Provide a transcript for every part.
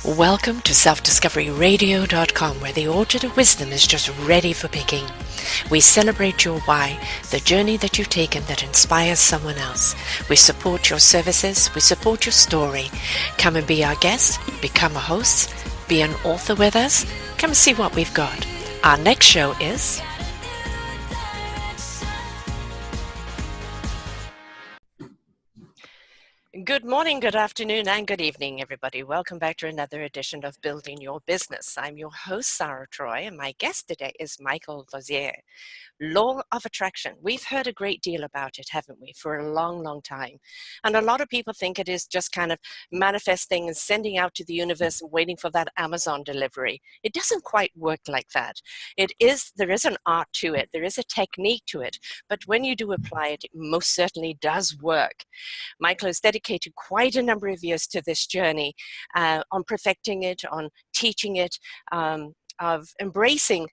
Welcome to selfdiscoveryradio.com, where the orchard of wisdom is just ready for picking. We celebrate your why, the journey that you've taken that inspires someone else. We support your services, we support your story. Come and be our guest, become a host, be an author with us. Come and see what we've got. Our next show is... Good morning, good afternoon, and good evening, everybody. Welcome back to another edition of Building Your Business. I'm your host, Sara Troy, and my guest today is Michael Losier. Law of attraction. We've heard a great deal about it, haven't we, for a long, long time. And a lot of people think it is just kind of manifesting and sending out to the universe and waiting for that Amazon delivery. It doesn't quite work like that. There is an art to it. There is a technique to it. But when you do apply it, it most certainly does work. Michael has dedicated quite a number of years to this journey on perfecting it, on teaching it, of embracing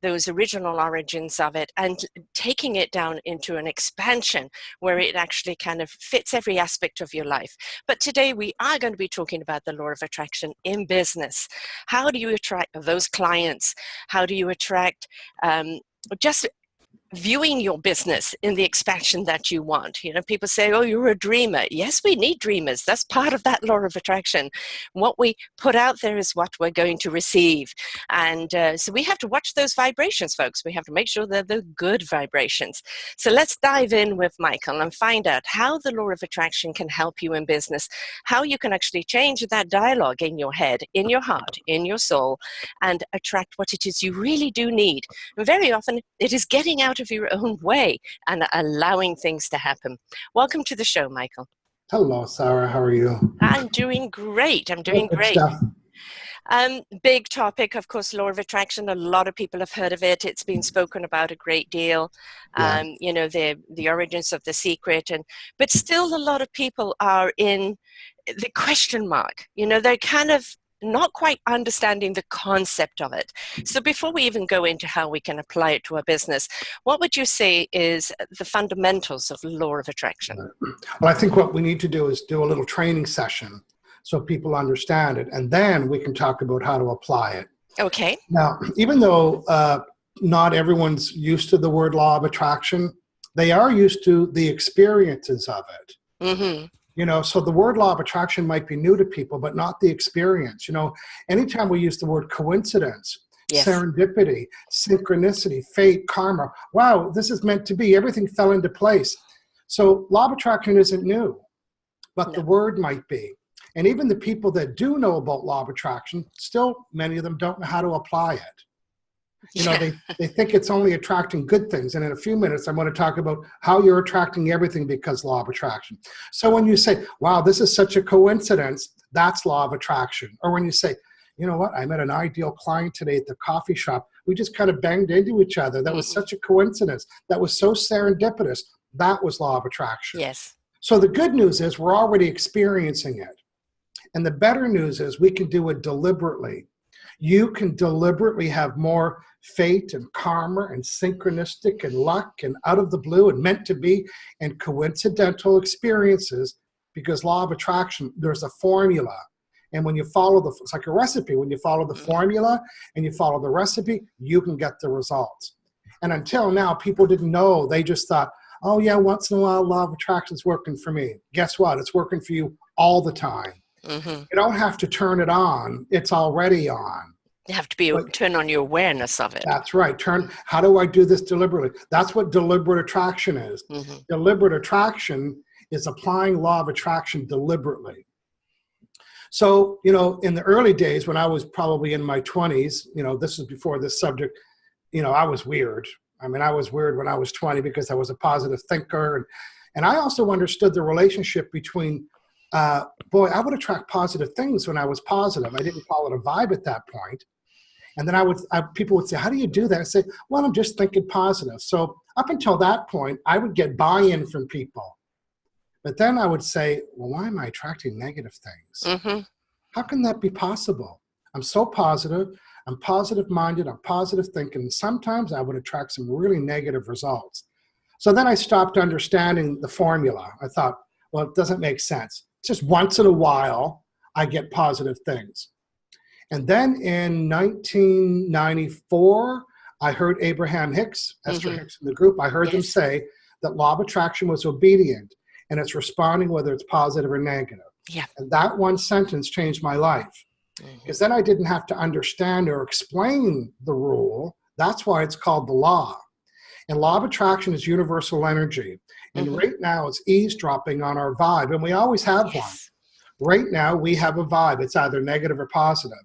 those original origins of it and taking it down into an expansion where it actually kind of fits every aspect of your life. But today we are going to be talking about the law of attraction in business. How do you attract those clients? How do you attract just viewing your business in the expansion that you want? You know, people say, oh, you're a dreamer. Yes, we need dreamers. That's part of that law of attraction. What we put out there is what we're going to receive. And so we have to watch those vibrations, folks. We have to make sure they're the good vibrations. So let's dive in with Michael and find out how the law of attraction can help you in business, how you can actually change that dialogue in your head, in your heart, in your soul, and attract what it is you really do need. And very often it is getting out of your own way and allowing things to happen. Welcome to the show, Michael. Hello, Sara. How are you? I'm doing great. I'm doing Good great. stuff. Big topic, of course, law of attraction. A lot of people have heard of it. It's been spoken about a great deal. Yeah. You know, the origins of the secret, but still a lot of people are in the question mark. You know, they're kind of not quite understanding the concept of it. So before we even go into how we can apply it to a business, what would you say is the fundamentals of the law of attraction? Well, I think what we need to do is do a little training session so people understand it, and then we can talk about how to apply it. Okay. Now, even though not everyone's used to the word law of attraction, they are used to the experiences of it. Mm-hmm. You know, so the word law of attraction might be new to people, but not the experience. You know, anytime we use the word coincidence, Yes. serendipity, synchronicity, fate, karma, wow, this is meant to be. Everything fell into place. So law of attraction isn't new, but the word might be. And even the people that do know about law of attraction, still many of them don't know how to apply it. You know, they think it's only attracting good things. And in a few minutes, I'm going to talk about how you're attracting everything because law of attraction. So when you say, wow, this is such a coincidence, that's law of attraction. Or when you say, you know what, I met an ideal client today at the coffee shop. We just kind of banged into each other. That was such a coincidence. That was so serendipitous. That was law of attraction. Yes. So the good news is we're already experiencing it. And the better news is we can do it deliberately. You can deliberately have more fate and karma and synchronistic and luck and out of the blue and meant to be and coincidental experiences because law of attraction, there's a formula. And when you follow it's like a recipe. When you follow the formula and you follow the recipe, you can get the results. And until now, people didn't know. They just thought, oh yeah, once in a while, law of attraction is working for me. Guess what? It's working for you all the time. Mm-hmm. You don't have to turn it on. It's already on. You have to turn on your awareness of it. That's right. How do I do this deliberately? That's what deliberate attraction is. Mm-hmm. Deliberate attraction is applying law of attraction deliberately. So, you know, in the early days when I was probably in my 20s, you know, this is before this subject, you know, I was weird. I mean, I was weird when I was 20 because I was a positive thinker. And I also understood the relationship between I would attract positive things when I was positive. I didn't call it a vibe at that point. And then people would say, how do you do that? I say, well, I'm just thinking positive. So up until that point, I would get buy-in from people. But then I would say, well, why am I attracting negative things? Mm-hmm. How can that be possible? I'm so positive. I'm positive-minded. I'm positive thinking. And sometimes I would attract some really negative results. So then I stopped understanding the formula. I thought, well, it doesn't make sense. Just once in a while, I get positive things. And then in 1994, I heard Abraham Hicks, Esther Hicks in the group, I heard them say that law of attraction was obedient and it's responding whether it's positive or negative. Yeah. And that one sentence changed my life. Because then I didn't have to understand or explain the rule. That's why it's called the law. And law of attraction is universal energy. And right now it's eavesdropping on our vibe. And we always have one. Right now we have a vibe. It's either negative or positive.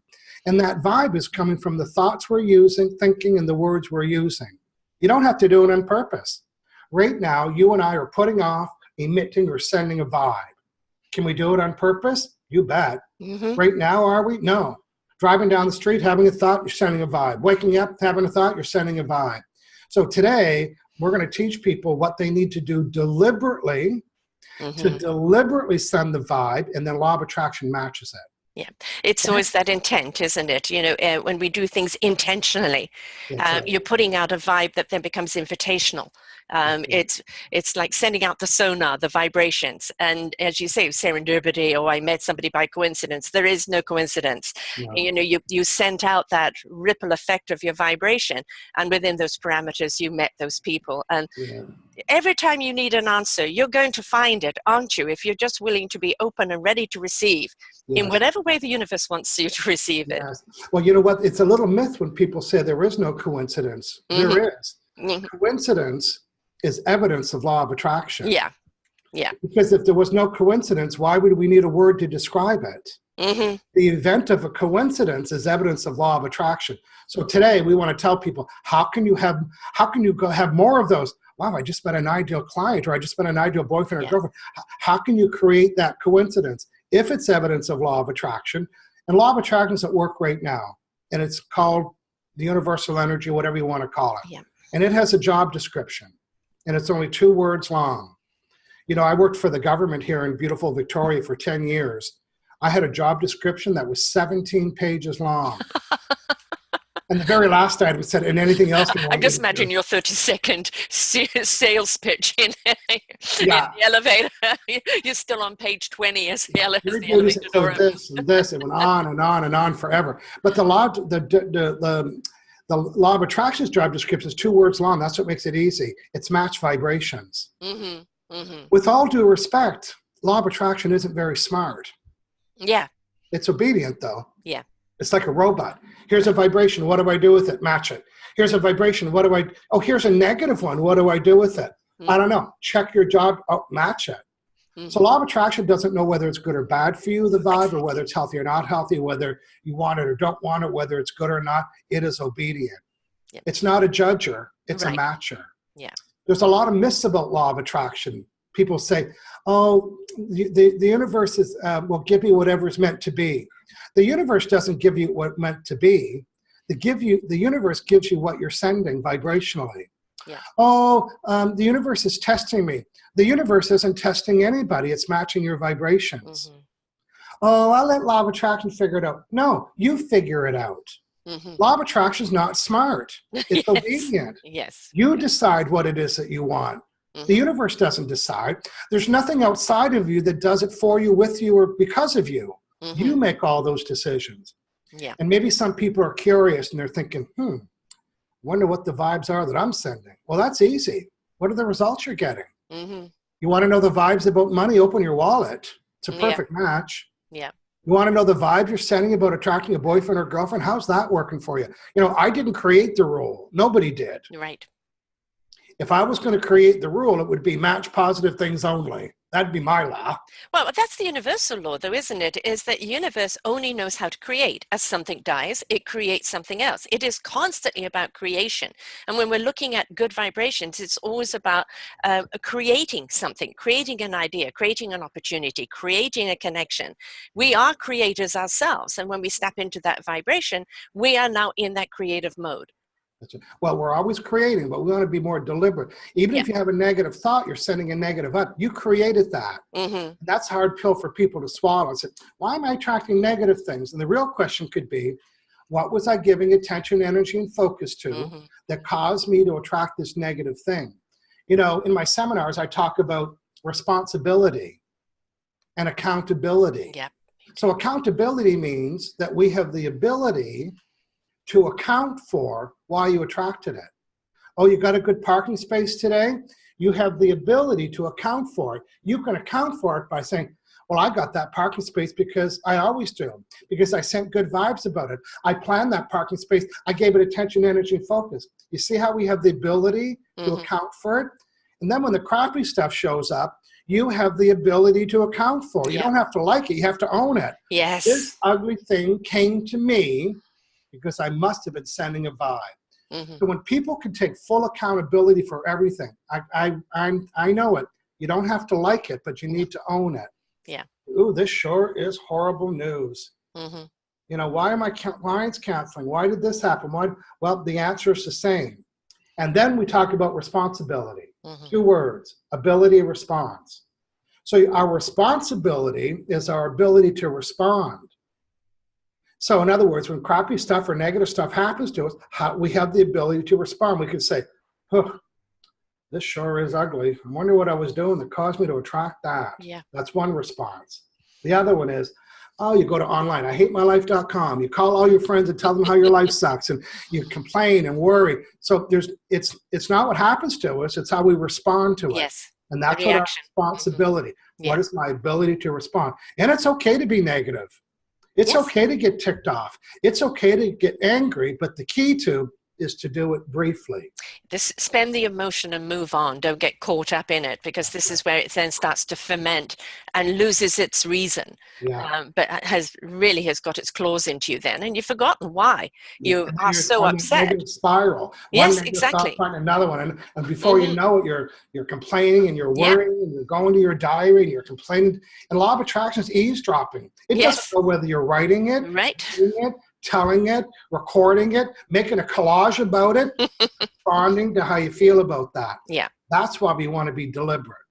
And that vibe is coming from the thoughts we're using, thinking, and the words we're using. You don't have to do it on purpose. Right now, you and I are putting off, emitting, or sending a vibe. Can we do it on purpose? You bet. Right now, are we? No. Driving down the street, having a thought, you're sending a vibe. Waking up, having a thought, you're sending a vibe. So today, we're going to teach people what they need to do deliberately to deliberately send the vibe, and then law of attraction matches it. Yeah, it's always that intent, isn't it? You know, when we do things intentionally, you're putting out a vibe that then becomes invitational. It's like sending out the sonar, the vibrations. And as you say, serendipity, or I met somebody by coincidence. There is no coincidence. No. You know, you sent out that ripple effect of your vibration, and within those parameters, you met those people. And every time you need an answer, you're going to find it, aren't you? If you're just willing to be open and ready to receive in whatever way the universe wants you to receive it. Well, you know what? It's a little myth when people say there is no coincidence. There is. Coincidence is evidence of law of attraction. Yeah. Because if there was no coincidence, why would we need a word to describe it? The event of a coincidence is evidence of law of attraction. So today we want to tell people, how can you go have more of those? Wow, I just met an ideal client, or I just met an ideal boyfriend or girlfriend. How can you create that coincidence if it's evidence of law of attraction? And law of attraction is at work right now, and it's called the universal energy, whatever you want to call it. And it has a job description, and it's only 2 words long. You know, I worked for the government here in beautiful Victoria for 10 years. I had a job description that was 17 pages long. And the very last item said, and anything else you want. I'm just imagining your 30-second sales pitch in the elevator. You're still on page 20 as the elevator door. This and this, it went on and on and on forever. But the law of attraction's job description is 2 words long. That's what makes it easy. It's match vibrations. With all due respect, law of attraction isn't very smart. Yeah. It's obedient, though. Yeah. It's like a robot. Here's a vibration. What do I do with it? Match it. Here's a vibration. What do I? Oh, here's a negative one. What do I do with it? I don't know. Check your job. Oh, match it. So law of attraction doesn't know whether it's good or bad for you, the vibe, or whether it's healthy or not healthy, whether you want it or don't want it, whether it's good or not. It is obedient. It's not a judger. It's a matcher. There's a lot of myths about law of attraction. People say, oh, the universe will give you whatever it's meant to be. The universe doesn't give you what meant to be. The universe gives you what you're sending vibrationally. Oh, the universe is testing me. The universe isn't testing anybody. It's matching your vibrations. Oh, I'll let law of attraction figure it out. No, you figure it out. Law of attraction is not smart. It's obedient. You decide what it is that you want. The universe doesn't decide. There's nothing outside of you that does it for you, with you, or because of you. You make all those decisions. And maybe some people are curious and they're thinking, wonder what the vibes are that I'm sending. Well, that's easy. What are the results you're getting? You want to know the vibes about money? Open your wallet. It's a perfect match. You want to know the vibes you're sending about attracting a boyfriend or girlfriend? How's that working for you? You know, I didn't create the rule. Nobody did. If I was going to create the rule, it would be match positive things only. That'd be my law. Well, that's the universal law, though, isn't it? Is that universe only knows how to create. As something dies, it creates something else. It is constantly about creation. And when we're looking at good vibrations, it's always about creating something, creating an idea, creating an opportunity, creating a connection. We are creators ourselves. And when we step into that vibration, we are now in that creative mode. Well, we're always creating, but we want to be more deliberate. Even if you have a negative thought, you're sending a negative up. You created that. That's a hard pill for people to swallow. And say, why am I attracting negative things? And the real question could be, what was I giving attention, energy, and focus to that caused me to attract this negative thing? You know, in my seminars, I talk about responsibility and accountability. So accountability means that we have the ability to account for why you attracted it. Oh, you got a good parking space today? You have the ability to account for it. You can account for it by saying, well, I got that parking space because I always do, because I sent good vibes about it. I planned that parking space. I gave it attention, energy, and focus. You see how we have the ability to account for it? And then when the crappy stuff shows up, you have the ability to account for it. You don't have to like it. You have to own it. Yes. This ugly thing came to me because I must have been sending a vibe. So when people can take full accountability for everything, I know it. You don't have to like it, but you need to own it. Yeah. Ooh, this sure is horrible news. You know, why are my clients canceling? Why did this happen? Why? Well, the answer is the same. And then we talk about responsibility. 2 words, ability, response. So our responsibility is our ability to respond. So in other words, when crappy stuff or negative stuff happens to us, we have the ability to respond. We can say, oh, this sure is ugly. I wonder what I was doing that caused me to attract that. Yeah. That's one response. The other one is, oh, you go to online, IHateMyLife.com. You call all your friends and tell them how your life sucks, and you complain and worry. So it's not what happens to us, it's how we respond to it. Yes. And that's what our responsibility. What is my ability to respond? And it's okay to be negative. It's okay to get ticked off. It's okay to get angry, but the key is to do it briefly. Spend the emotion and move on. Don't get caught up in it, because this is where it then starts to ferment and loses its reason. But has got its claws into you then, and you've forgotten why you are so upset. Spiral. Yes, exactly. Another one, and before you know it, you're complaining and you're worrying and you're going to your diary and you're complaining. And law of attraction is eavesdropping. It doesn't know whether you're writing it, doing it, telling it, recording it, making a collage about it, responding to how you feel about that. Yeah. That's why we want to be deliberate.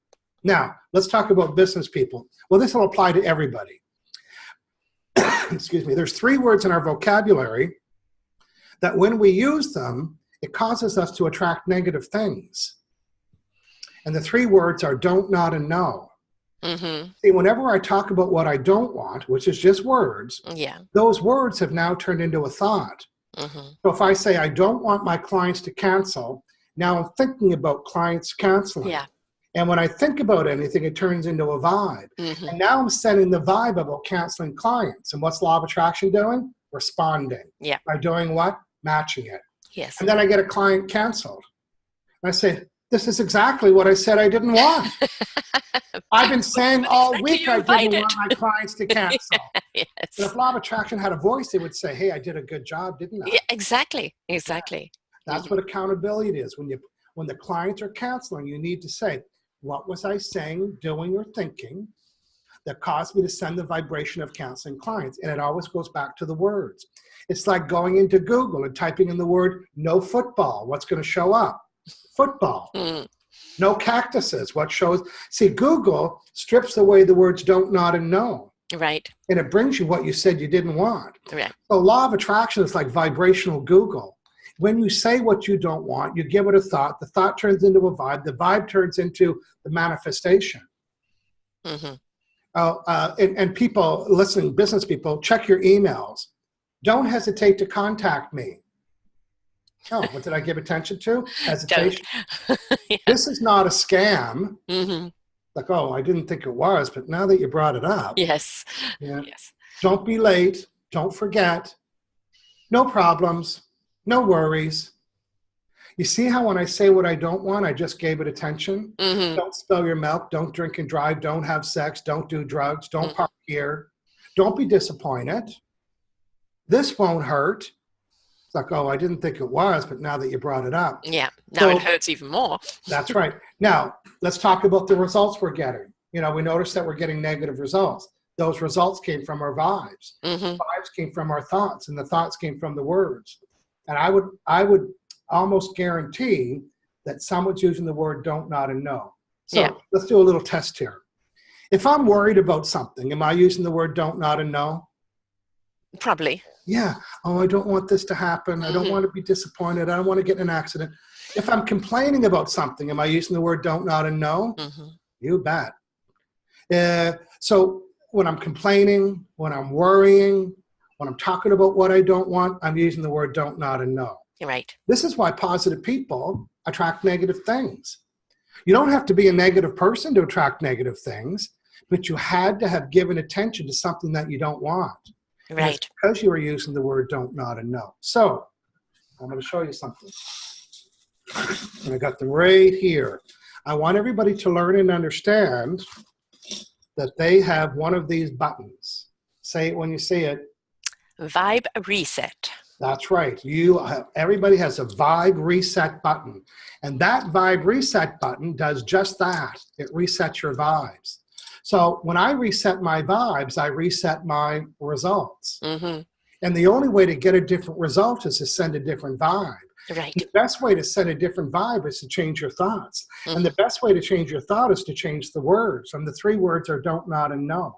Now, let's talk about business people. Well, this will apply to everybody. Excuse me. There's 3 words in our vocabulary that when we use them, it causes us to attract negative things. And the 3 words are don't, not, and no. See, whenever I talk about what I don't want, which is just words, those words have now turned into a thought. So if I say I don't want my clients to cancel, now I'm thinking about clients canceling. And when I think about anything, it turns into a vibe. And now I'm sending the vibe about canceling clients. And what's law of attraction doing? Responding. By doing what? Matching it. Yes. And then I get a client canceled. And I say, this is exactly what I said I didn't want. I've been saying all week I didn't want my clients to cancel. But if law of attraction had a voice, it would say, hey, I did a good job, didn't I? Yeah, exactly. Exactly. That's what accountability is. When the clients are canceling, you need to say, what was I saying, doing, or thinking that caused me to send the vibration of canceling clients? And it always goes back to the words. It's like going into Google and typing in the word no football. What's going to show up? Football. No cactuses. What shows? See, Google strips away the words don't, not, and no. Right. And it brings you what you said you didn't want. Right. So law of attraction is like vibrational Google. When you say what you don't want, you give it a thought. The thought turns into a vibe. The vibe turns into the manifestation. And people listening, business people, check your emails. Don't hesitate to contact me. Oh, what did I give attention to? Hesitation. This is not a scam. Like, oh, I didn't think it was, but now that you brought it up. Yes. Don't be late. Don't forget. No problems. No worries. You see how when I say what I don't want, I just gave it attention? Don't spill your milk. Don't drink and drive. Don't have sex. Don't do drugs. Don't park here. Don't be disappointed. This won't hurt. It's like, oh, I didn't think it was, but now that you brought it up. Yeah, now it hurts even more. That's right. Now, let's talk about the results we're getting. You know, we notice that we're getting negative results. Those results came from our vibes. Vibes came from our thoughts, and the thoughts came from the words. And I would almost guarantee that someone's using the word don't, not, and no. So let's do a little test here. If I'm worried about something, am I using the word don't, not, and no? Probably. Yeah. Oh, I don't want this to happen. I don't want to be disappointed. I don't want to get in an accident. If I'm complaining about something, am I using the word don't, not, and no? You bet. So when I'm complaining, when I'm worrying, when I'm talking about what I don't want, I'm using the word don't, not, and no. Right. This is why positive people attract negative things. You don't have to be a negative person to attract negative things, but you had to have given attention to something that you don't want. Right. And it's because you were using the word don't, not, and no. So I'm going to show you something. And I got them right here. I want everybody to learn and understand that they have one of these buttons. Say it when you see it. Vibe reset. That's right. Everybody has a vibe reset button. And that vibe reset button does just that. It resets your vibes. So when I reset my vibes, I reset my results. Mm-hmm. And the only way to get a different result is to send a different vibe. Right. The best way to send a different vibe is to change your thoughts. Mm-hmm. And the best way to change your thought is to change the words. And the 3 words are don't, not, and no.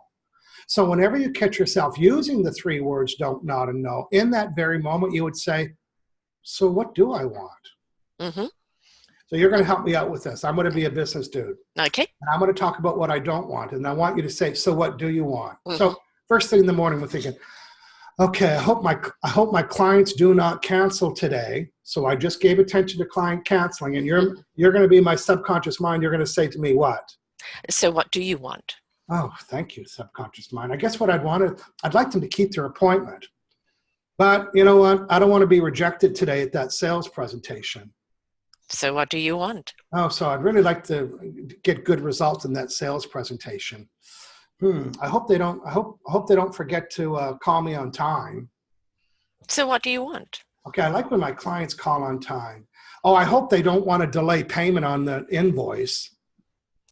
So whenever you catch yourself using the 3 words don't, not, and no, in that very moment you would say, so what do I want? Mm-hmm. So you're going to help me out with this. I'm going to be a business dude. Okay. And I'm going to talk about what I don't want. And I want you to say, so what do you want? Mm-hmm. So first thing in the morning we're thinking, okay, I hope my clients do not cancel today. So I just gave attention to client canceling. And you're going to be my subconscious mind. You're going to say to me what? So what do you want? Oh, thank you, subconscious mind. I guess what I'd like them to keep their appointment. But you know what? I don't want to be rejected today at that sales presentation. So what do you want? Oh, so I'd really like to get good results in that sales presentation. I hope they don't forget to call me on time. So what do you want? Okay, I like when my clients call on time. Oh, I hope they don't want to delay payment on the invoice.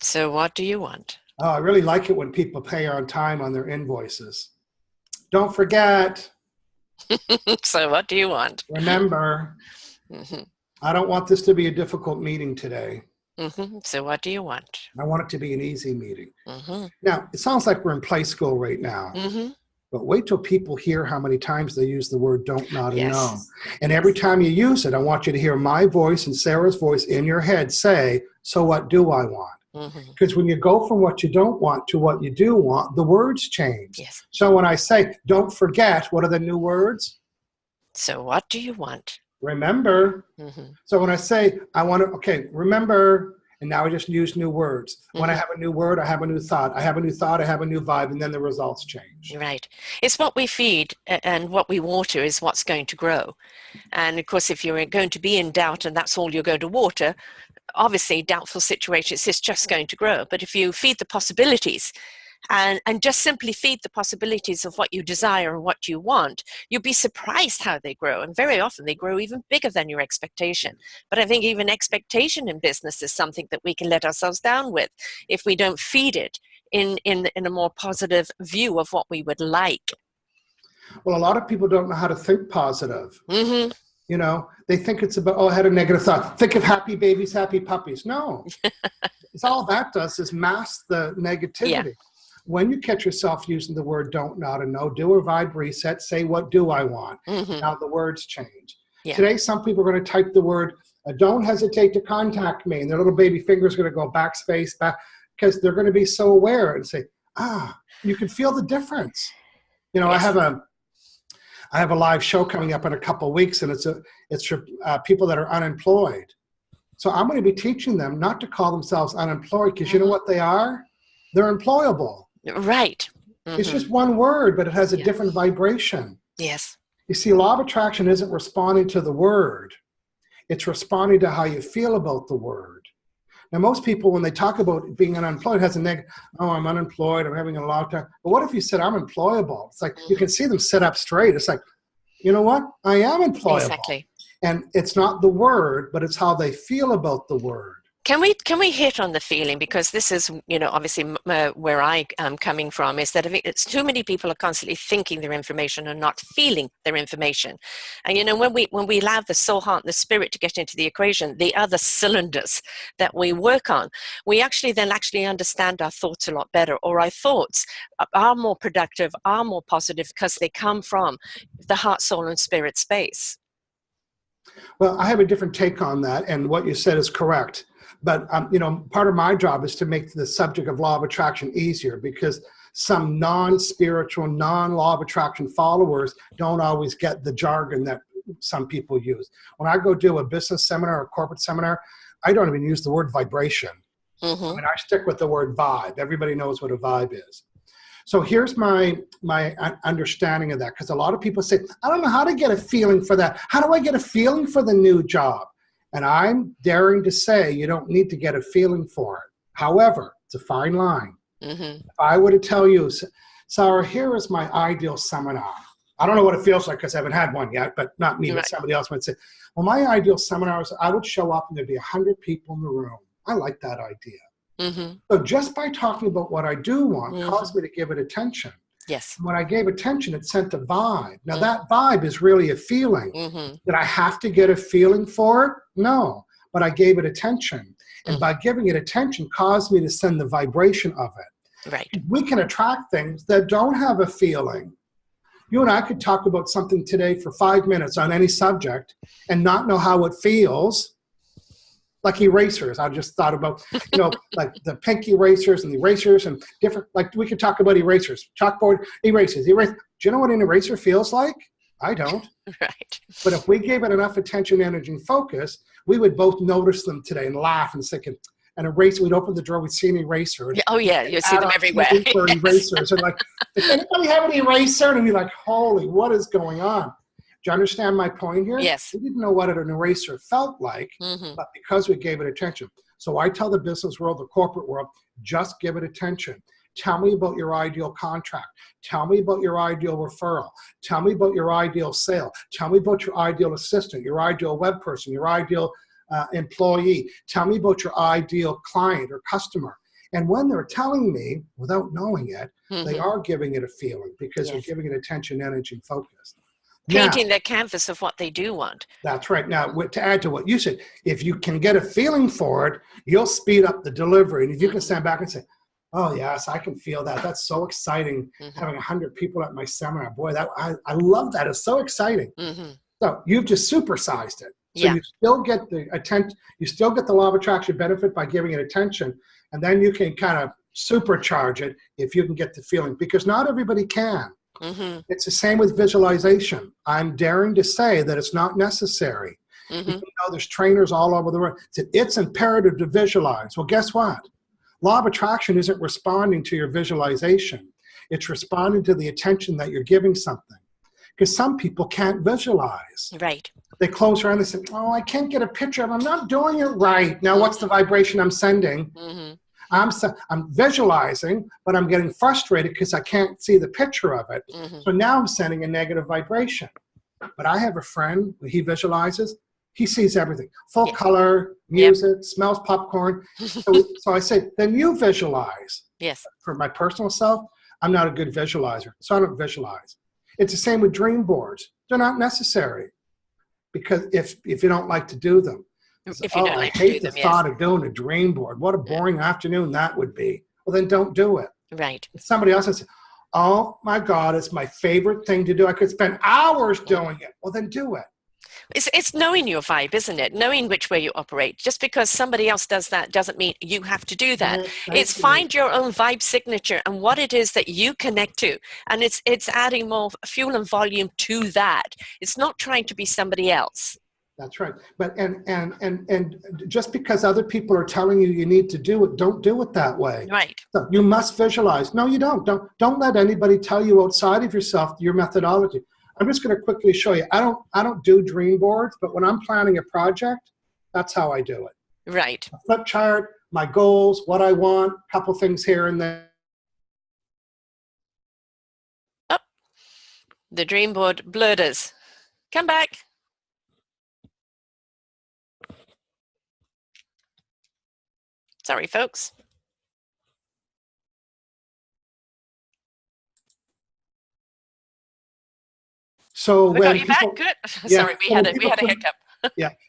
So what do you want? Oh, I really like it when people pay on time on their invoices. Don't forget. So what do you want? Remember. Mm-hmm. I don't want this to be a difficult meeting today. Mm-hmm. So what do you want? I want it to be an easy meeting. Mm-hmm. Now, it sounds like we're in play school right now. Mm-hmm. But wait till people hear how many times they use the word don't, not, and Yes. no. And every time you use it, I want you to hear my voice and Sarah's voice in your head say, so what do I want? Because Mm-hmm. when you go from what you don't want to what you do want, the words change. Yes. So when I say, don't forget, what are the new words? So what do you want? Remember. Mm-hmm. So when I say, I want to, okay, remember, and now I just use new words. When I have a new word, I have a new thought. I have a new thought, I have a new vibe, and then the results change. Right. It's what we feed and what we water is what's going to grow. And of course, if you're going to be in doubt and that's all you're going to water, obviously doubtful situations, it's just going to grow. But if you feed the possibilities and just simply feed the possibilities of what you desire and what you want, you'll be surprised how they grow. And very often they grow even bigger than your expectation. But I think even expectation in business is something that we can let ourselves down with if we don't feed it in a more positive view of what we would like. Well, a lot of people don't know how to think positive. Mm-hmm. You know, they think it's about, oh, I had a negative thought. Think of happy babies, happy puppies. No. It's all that does is mask the negativity. Yeah. When you catch yourself using the word don't, not, and no, do a vibe reset, say, what do I want? Mm-hmm. Now the words change. Yeah. Today, some people are going to type the word, don't hesitate to contact me. And their little baby finger's going to go backspace, back, because they're going to be so aware and say, you can feel the difference. You know, Yes. I have a live show coming up in a couple of weeks, and it's for people that are unemployed. So I'm going to be teaching them not to call themselves unemployed, because you know what they are? They're employable. Right. Mm-hmm. It's just one word, but it has a different vibration. Yes. You see, law of attraction isn't responding to the word. It's responding to how you feel about the word. Now, most people, when they talk about being unemployed, has a negative, oh, I'm unemployed, I'm having a long time. But what if you said, I'm employable? It's like, you can see them sit up straight. It's like, you know what? I am employable. Exactly. And it's not the word, but it's how they feel about the word. Can we hit on the feeling, because this is, you know, obviously where I am coming from, is that I think it's too many people are constantly thinking their information and not feeling their information. And, you know, when we allow the soul, heart, and the spirit to get into the equation, the other cylinders that we work on, we actually understand our thoughts a lot better, or our thoughts are more productive, are more positive, because they come from the heart, soul, and spirit space. Well, I have a different take on that, and what you said is correct. But, you know, part of my job is to make the subject of law of attraction easier, because some non-spiritual, non-law of attraction followers don't always get the jargon that some people use. When I go do a business seminar or corporate seminar, I don't even use the word vibration. I mean, I stick with the word vibe. Everybody knows what a vibe is. So here's my understanding of that, because a lot of people say, I don't know how to get a feeling for that. How do I get a feeling for the new job? And I'm daring to say you don't need to get a feeling for it. However, it's a fine line. If I were to tell you, Sara, here is my ideal seminar. I don't know what it feels like because I haven't had one yet, but not me, but somebody else might say, well, my ideal seminar is I would show up and there'd be 100 people in the room. I like that idea. So just by talking about what I do want caused me to give it attention. Yes. When I gave attention, it sent a vibe. Now that vibe is really a feeling. Did I have to get a feeling for it? No, but I gave it attention. And by giving it attention caused me to send the vibration of it. Right. We can attract things that don't have a feeling. You and I could talk about something today for 5 minutes on any subject and not know how it feels. Like erasers. I just thought about, you know, like the pink erasers and the erasers and different, like we could talk about erasers, chalkboard erasers. Do you know what an eraser feels like? I don't. Right. But if we gave it enough attention, energy, and focus, we would both notice them today and laugh and think, an eraser, we'd open the drawer, we'd see an eraser. And oh yeah, you see them everywhere. For erasers. And like, does anybody have an eraser? And we'd be like, holy, what is going on? Do you understand my point here? Yes. We didn't know what an eraser felt like, but because we gave it attention. So I tell the business world, the corporate world, just give it attention. Tell me about your ideal contract. Tell me about your ideal referral. Tell me about your ideal sale. Tell me about your ideal assistant, your ideal web person, your ideal employee. Tell me about your ideal client or customer. And when they're telling me, without knowing it, they are giving it a feeling because they're giving it attention, energy, and focus. Painting their canvas of what they do want. That's right. Now, to add to what you said, if you can get a feeling for it, you'll speed up the delivery. And if you can stand back and say, oh, yes, I can feel that. That's so exciting, having 100 people at my seminar. Boy, I love that. It's so exciting. So you've just supersized it. So you still get the attention, you still get the law of attraction benefit by giving it attention, and then you can kind of supercharge it if you can get the feeling, because not everybody can. It's the same with visualization. I'm daring to say that it's not necessary. Even though there's trainers all over the world, it's imperative to visualize. Well, guess what? Law of attraction isn't responding to your visualization. It's responding to the attention that you're giving something. Because some people can't visualize. Right. They close around and say, oh, I can't get a picture of it. I'm not doing it right. Now, what's the vibration I'm sending? I'm visualizing, but I'm getting frustrated because I can't see the picture of it. So now I'm sending a negative vibration. But I have a friend, he visualizes, he sees everything. Full color, music, smells popcorn. So I say, then you visualize. Yes. For my personal self, I'm not a good visualizer, so I don't visualize. It's the same with dream boards. They're not necessary because if you don't like to do them. If you don't I like to hate do the them, thought of doing a dream board. What a boring afternoon that would be. Well, then don't do it. Right. If somebody else says, oh my God, it's my favorite thing to do. I could spend hours doing it. Well, then do it. It's knowing your vibe, isn't it? Knowing which way you operate. Just because somebody else does that doesn't mean you have to do that. It's find your own vibe signature and what it is that you connect to. And it's adding more fuel and volume to that. It's not trying to be somebody else. That's right. But and just because other people are telling you you need to do it, don't do it that way. Right. So you must visualize. No, you don't. Don't let anybody tell you outside of yourself your methodology. I'm just going to quickly show you. I don't do dream boards, but when I'm planning a project, that's how I do it. Right. A flip chart, my goals, what I want, a couple things here and there. Oh, the dream board blurred us. Come back. Sorry, folks. So we when got you back. Good. Sorry, we had a hiccup.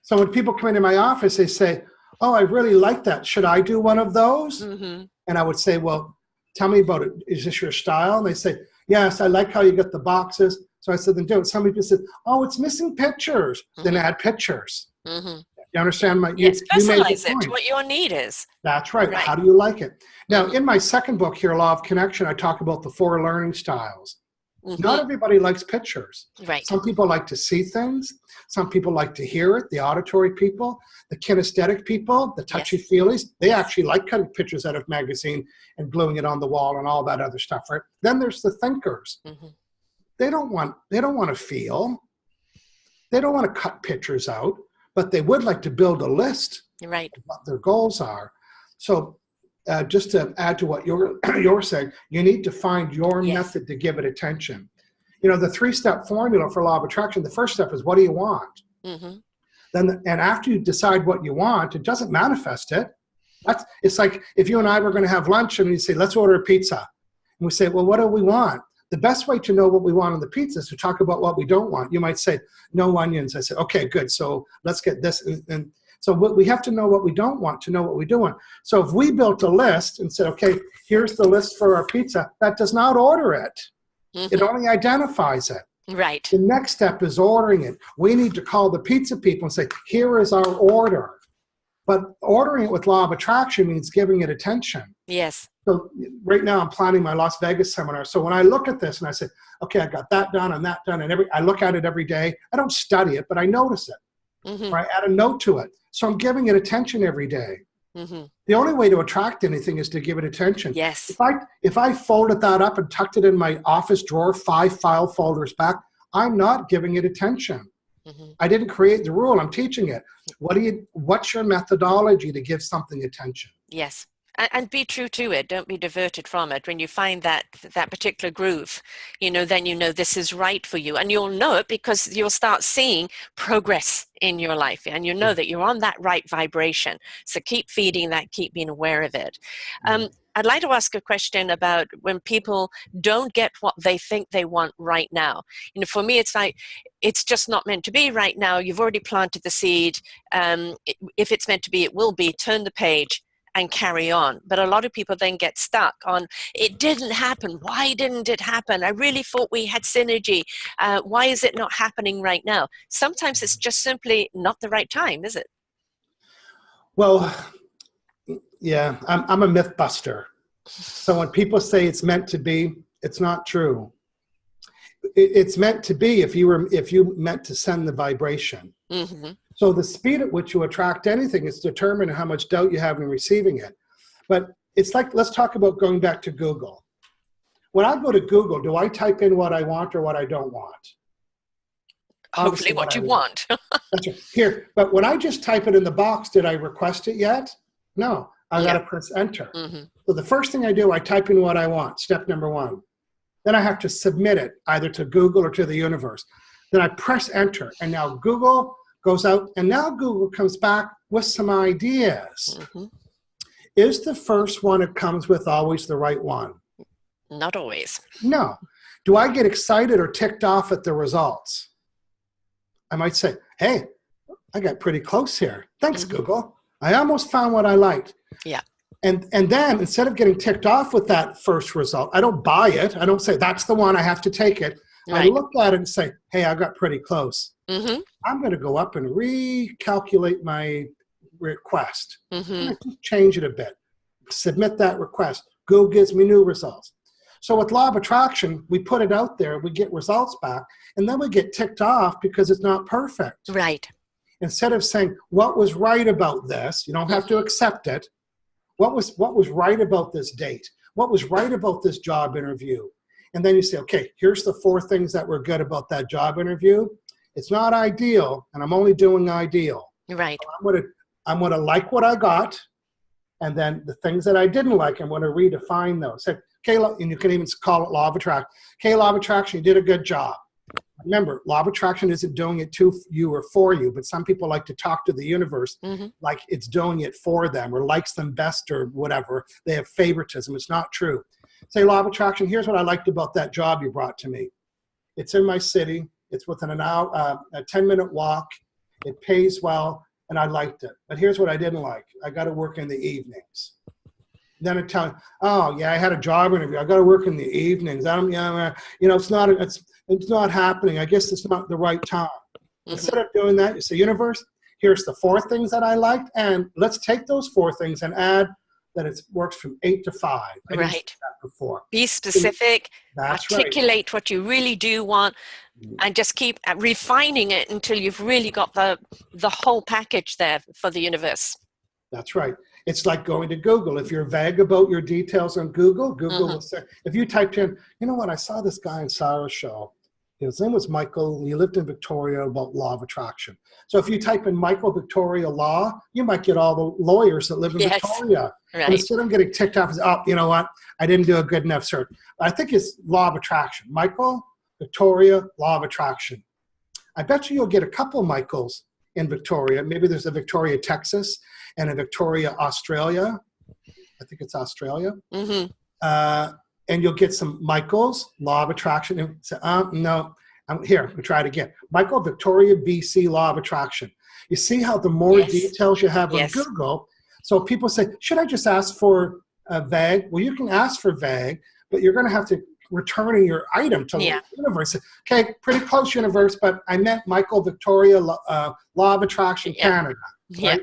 So when people come into my office, they say, "Oh, I really like that. Should I do one of those?" And I would say, "Well, tell me about it. Is this your style?" And they say, "Yes, I like how you get the boxes." So I said, "Then do it." Some people said, "Oh, it's missing pictures." Then add pictures. You understand Yes, you made the personalize it to point. what your need is. That's right. Right. How do you like it? Now, in my second book here, Law of Connection, I talk about the 4 learning styles. Not everybody likes pictures. Right. Some people like to see things. Some people like to hear it, the auditory people, the kinesthetic people, the touchy-feelies. They actually like cutting pictures out of magazine and gluing it on the wall and all that other stuff, right? Then there's the thinkers. They don't want to feel. They don't want to cut pictures out, but they would like to build a list of what their goals are. So just to add to what you're saying, you need to find your method to give it attention. You know, the 3-step formula for law of attraction, the first step is, what do you want? And after you decide what you want, it doesn't manifest it. It's like if you and I were going to have lunch and you say, let's order a pizza. And we say, well, what do we want? The best way to know what we want on the pizza is to talk about what we don't want. You might say, no onions. I say, okay, good. So let's get this. And so we have to know what we don't want to know what we do want. So if we built a list and said, okay, here's the list for our pizza, that does not order it. It only identifies it. Right. The next step is ordering it. We need to call the pizza people and say, here is our order. But ordering it with law of attraction means giving it attention. Yes. So right now I'm planning my Las Vegas seminar. So when I look at this and I say, okay, I got that done and that done, and I look at it every day. I don't study it, but I notice it. Or I add a note to it. So I'm giving it attention every day. The only way to attract anything is to give it attention. Yes. If I folded that up and tucked it in my office drawer 5 file folders back, I'm not giving it attention. I didn't create the rule. I'm teaching it. What's your methodology to give something attention? Yes. And be true to it. Don't be diverted from it. When you find that particular groove, then you know this is right for you. And you'll know it because you'll start seeing progress in your life. And you know that you're on that right vibration. So keep feeding that, keep being aware of it. I'd like to ask a question about when people don't get what they think they want right now. For me, it's like, it's just not meant to be right now. You've already planted the seed. If it's meant to be, it will be. Turn the page and carry on. But a lot of people then get stuck on, it didn't happen. Why didn't it happen? I really thought we had synergy. Why is it not happening right now? Sometimes it's just simply not the right time, is it? Well, yeah, I'm a myth buster. So when people say it's meant to be, it's not true. It's meant to be if you meant to send the vibration. So the speed at which you attract anything is determined how much doubt you have in receiving it. But it's like, let's talk about going back to Google. When I go to Google, do I type in what I want or what I don't want? Hopefully what you want. That's right. Here, but when I just type it in the box, did I request it yet? No, I got to press enter. So the first thing I do, I type in what I want, step number 1. Then I have to submit it either to Google or to the universe. Then I press enter, and now Google goes out, and now Google comes back with some ideas. Is the first one it comes with always the right one? Not always. No. Do I get excited or ticked off at the results? I might say, hey, I got pretty close here. Thanks, Google. I almost found what I liked. Yeah. And then instead of getting ticked off with that first result, I don't buy it. I don't say, that's the one, I have to take it. I look at it and say, hey, I got pretty close. I'm going to go up and recalculate my request. Change it a bit. Submit that request. Google gives me new results. So with law of attraction, we put it out there, we get results back, and then we get ticked off because it's not perfect. Right. Instead of saying, what was right about this, you don't have to accept it. What was right about this date? What was right about this job interview? And then you say, okay, here's the 4 things that were good about that job interview. It's not ideal, and I'm only doing ideal. Right. So I'm gonna like what I got, and then the things that I didn't like, I'm gonna redefine those. Say, okay, and you can even call it law of attraction. Okay, law of attraction, you did a good job. Remember, law of attraction isn't doing it to you or for you, but some people like to talk to the universe like it's doing it for them or likes them best or whatever. They have favoritism. It's not true. Say, law of attraction, here's what I liked about that job you brought to me. It's in my city. It's within an hour, a 10-minute walk. It pays well, and I liked it. But here's what I didn't like. I got to work in the evenings. Then it tells, oh yeah, I had a job interview. I got to work in the evenings. It's not happening. I guess it's not the right time. Instead of doing that, you say, universe, here's the 4 things that I liked, and let's take those 4 things and add that it works from 8 to 5. I didn't see that before. Be specific, That's articulate what you really do want, and just keep refining it until you've really got the whole package there for the universe. That's right. It's like going to Google. If you're vague about your details on Google, Google will say, if you typed in, you know what, I saw this guy in Sara's show. His name was Michael. He lived in Victoria, about law of attraction. So if you type in Michael Victoria Law, you might get all the lawyers that live in Victoria. Right. And instead of getting ticked off, oh, you know what, I didn't do a good enough search. I think it's law of attraction. Michael Victoria, law of attraction. I bet you you'll get a couple Michaels in Victoria. Maybe there's a Victoria, Texas, and a Victoria, Australia. I think it's Australia. And you'll get some Michaels, law of attraction. And say, no, here, we try it again. Michael, Victoria, BC, law of attraction. You see how the more details you have on Google, so people say, should I just ask for vague? Well, you can ask for vague, but you're going to have to return your item to the universe. Okay, pretty close universe, but I meant Michael, Victoria, law of attraction, Canada. Right?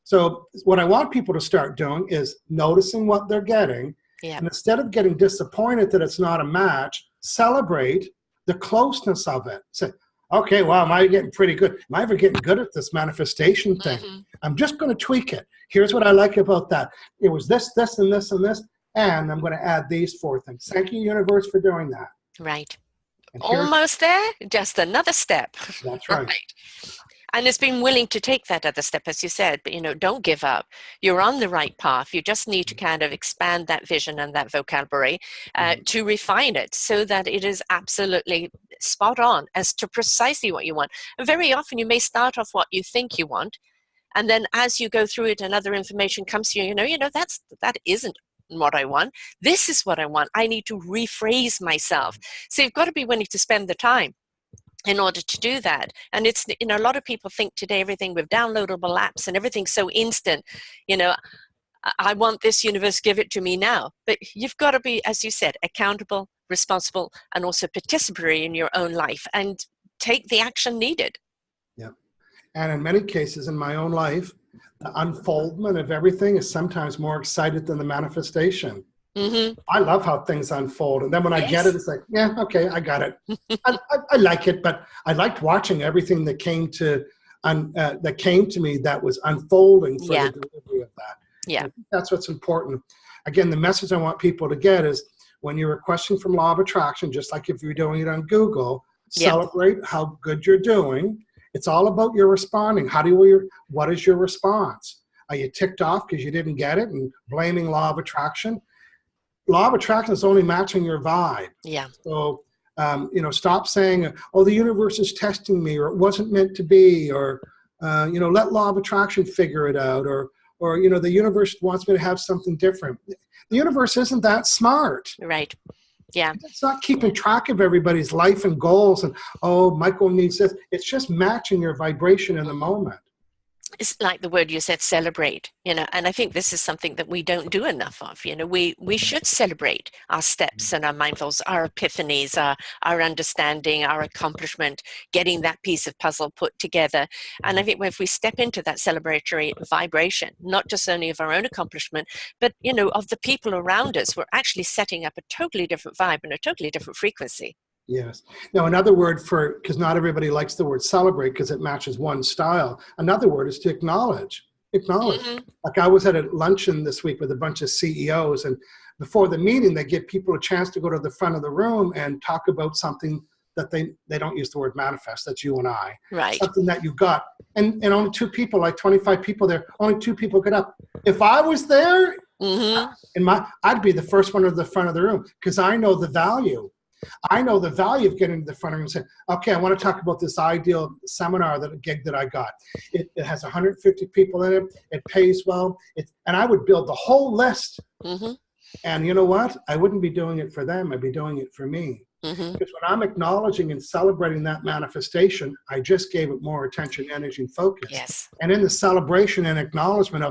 So what I want people to start doing is noticing what they're getting. And instead of getting disappointed that it's not a match, celebrate the closeness of it. Say, okay, wow, am I getting pretty good? Am I ever getting good at this manifestation thing? I'm just going to tweak it. Here's what I like about that. It was this, this, and this, and this, and I'm going to add these 4 things. Thank you, universe, for doing that. Right. Almost there, just another step. That's right. And it's being willing to take that other step, as you said, but, you know, don't give up. You're on the right path. You just need to kind of expand that vision and that vocabulary to refine it so that it is absolutely spot on as to precisely what you want. And very often you may start off what you think you want, and then as you go through it and other information comes to you, that isn't what I want. This is what I want. I need to rephrase myself. So you've got to be willing to spend the time in order to do that. And it's, you know, a lot of people think today everything with downloadable apps and everything's so instant, you know, I want this, universe, give it to me now. But you've got to be, as you said, accountable, responsible, and also participatory in your own life and take the action needed. Yeah. And in many cases in my own life, the unfoldment of everything is sometimes more excited than the manifestation. I love how things unfold. And then when I get it, it's like, yeah, okay, I got it. I like it, but I liked watching everything that came to me that was unfolding for the delivery of that. Yeah. That's what's important. Again, the message I want people to get is when you're requesting from law of attraction, just like if you're doing it on Google, celebrate how good you're doing. It's all about your responding. What is your response? Are you ticked off because you didn't get it and blaming law of attraction? Law of attraction is only matching your vibe. Yeah. So, stop saying, oh, the universe is testing me, or it wasn't meant to be, or, let law of attraction figure it out, or, the universe wants me to have something different. The universe isn't that smart. Right. Yeah. It's not keeping track of everybody's life and goals and, oh, Michael needs this. It's just matching your vibration in the moment. It's like the word you said, celebrate, and I think this is something that we don't do enough of. We should celebrate our steps and our mindfuls, our epiphanies, our understanding, our accomplishment, getting that piece of puzzle put together. And I think if we step into that celebratory vibration, not just only of our own accomplishment, but, of the people around us, we're actually setting up a totally different vibe and a totally different frequency. Yes. Now, another word because not everybody likes the word celebrate because it matches one style. Another word is to acknowledge. Acknowledge. Like I was at a luncheon this week with a bunch of CEOs, and before the meeting, they give people a chance to go to the front of the room and talk about something that they don't use the word manifest. That's you and I. Right. Something that you got. And only 2 people, like 25 people there, only 2 people get up. If I was there, I'd be the first one to the front of the room because I know the value. I know the value of getting to the front of the room and saying, okay, I want to talk about this ideal seminar, gig that I got. It has 150 people in it. It pays well. And I would build the whole list. And you know what? I wouldn't be doing it for them. I'd be doing it for me. Because when I'm acknowledging and celebrating that manifestation, I just gave it more attention, energy, and focus. Yes. And in the celebration and acknowledgement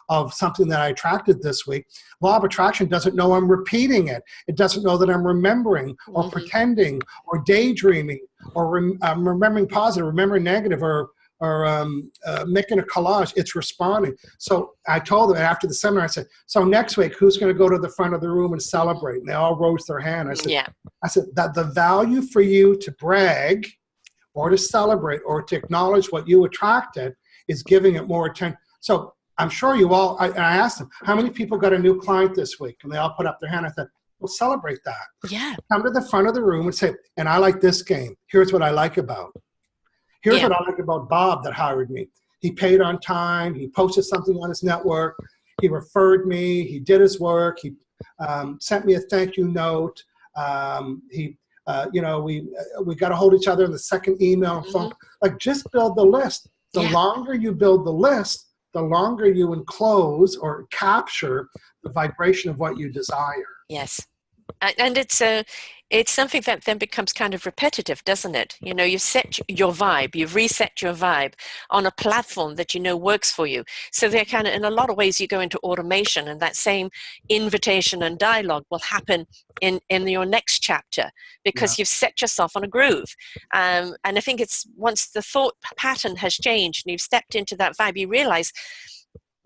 of something that I attracted this week, law of attraction doesn't know I'm repeating it. It doesn't know that I'm remembering or pretending or daydreaming or I'm remembering positive, remembering negative, or making a collage, it's responding. So I told them after the seminar, I said, so next week, who's going to go to the front of the room and celebrate? And they all rose their hand. I said that the value for you to brag or to celebrate or to acknowledge what you attracted is giving it more attention. So I'm sure you all, I asked them, how many people got a new client this week? And they all put up their hand. I said, well, celebrate that. Yeah. Come to the front of the room and say, and I like this game. Here's what I like about it. Here's what I like about Bob that hired me. He paid on time. He posted something on his network. He referred me. He did his work. He sent me a thank you note. We got to hold each other in the second email and phone. Like, just build the list. The longer you build the list, the longer you enclose or capture the vibration of what you desire. Yes. And it's something that then becomes kind of repetitive, doesn't it? You know, you've set your vibe, you've reset your vibe on a platform that you know works for you. So they're kind of, in a lot of ways, you go into automation, and that same invitation and dialogue will happen in your next chapter because you've set yourself on a groove. And I think it's once the thought pattern has changed and you've stepped into that vibe, you realize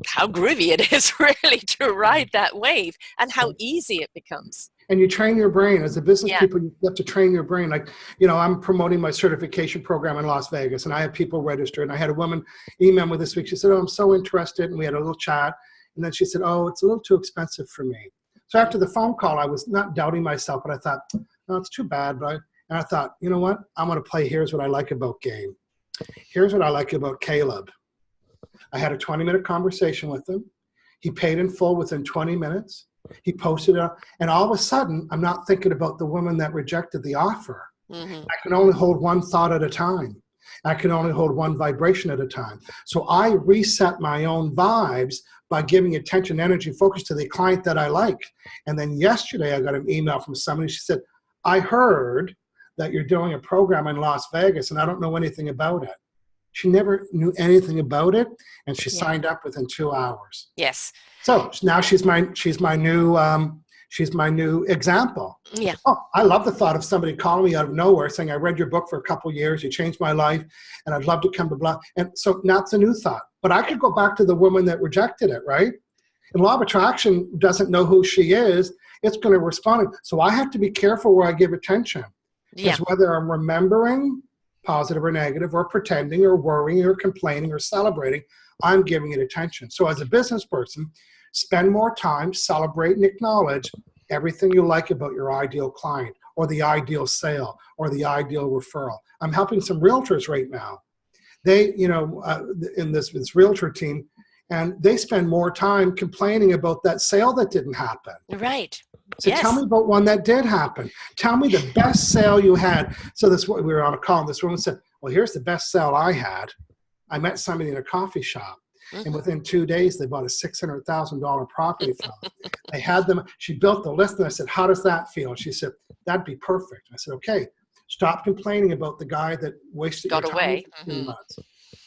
how groovy it is really to ride that wave and how easy it becomes. And you train your brain. As a business people, you have to train your brain. Like, you know, I'm promoting my certification program in Las Vegas, and I have people registered. And I had a woman email me this week. She said, oh, I'm so interested. And we had a little chat. And then she said, oh, it's a little too expensive for me. So after the phone call, I was not doubting myself, but I thought, no, it's too bad. And I thought, you know what? I'm going to play Here's What I Like About Game. Here's what I like about Caleb. I had a 20-minute conversation with him. He paid in full within 20 minutes. He posted it, and all of a sudden, I'm not thinking about the woman that rejected the offer. I can only hold one thought at a time. I can only hold one vibration at a time. So I reset my own vibes by giving attention, energy, focus to the client that I like. And then yesterday, I got an email from somebody. She said, I heard that you're doing a program in Las Vegas, and I don't know anything about it. She never knew anything about it, and she signed up within 2 hours. Yes. So now she's my new example. Yeah. Oh, I love the thought of somebody calling me out of nowhere saying, I read your book for a couple of years, you changed my life, and I'd love to come to blah. And so now it's a new thought. But I could go back to the woman that rejected it, right? And law of attraction doesn't know who she is. It's going to respond. So I have to be careful where I give attention. Because whether I'm remembering, positive or negative, or pretending or worrying or complaining or celebrating, I'm giving it attention. So as a business person, spend more time, celebrate and acknowledge everything you like about your ideal client or the ideal sale or the ideal referral. I'm helping some realtors right now. They, in this realtor team, and they spend more time complaining about that sale that didn't happen. Right. So tell me about one that did happen. Tell me the best sale you had. So we were on a call, and this woman said, well, here's the best sale I had. I met somebody in a coffee shop, and within 2 days, they bought a $600,000 property from them. They had them. She built the list, and I said, how does that feel? And she said, that'd be perfect. I said, okay, stop complaining about the guy that wasted your time for 2 months.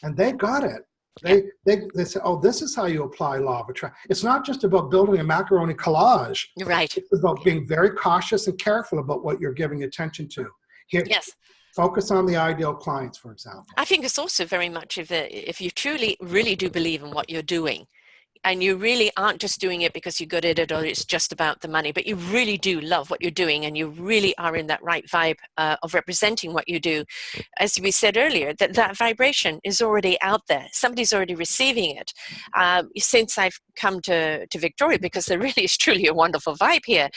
And they got it. They said, oh, this is how you apply law of attraction. It's not just about building a macaroni collage. Right. It's about being very cautious and careful about what you're giving attention to. Here, focus on the ideal clients, for example. I think it's also very much if you truly, really do believe in what you're doing, and you really aren't just doing it because you're good at it or it's just about the money, but you really do love what you're doing and you really are in that right vibe of representing what you do. As we said earlier, that vibration is already out there. Somebody's already receiving it. Since I've come to Victoria, because there really is truly a wonderful vibe here,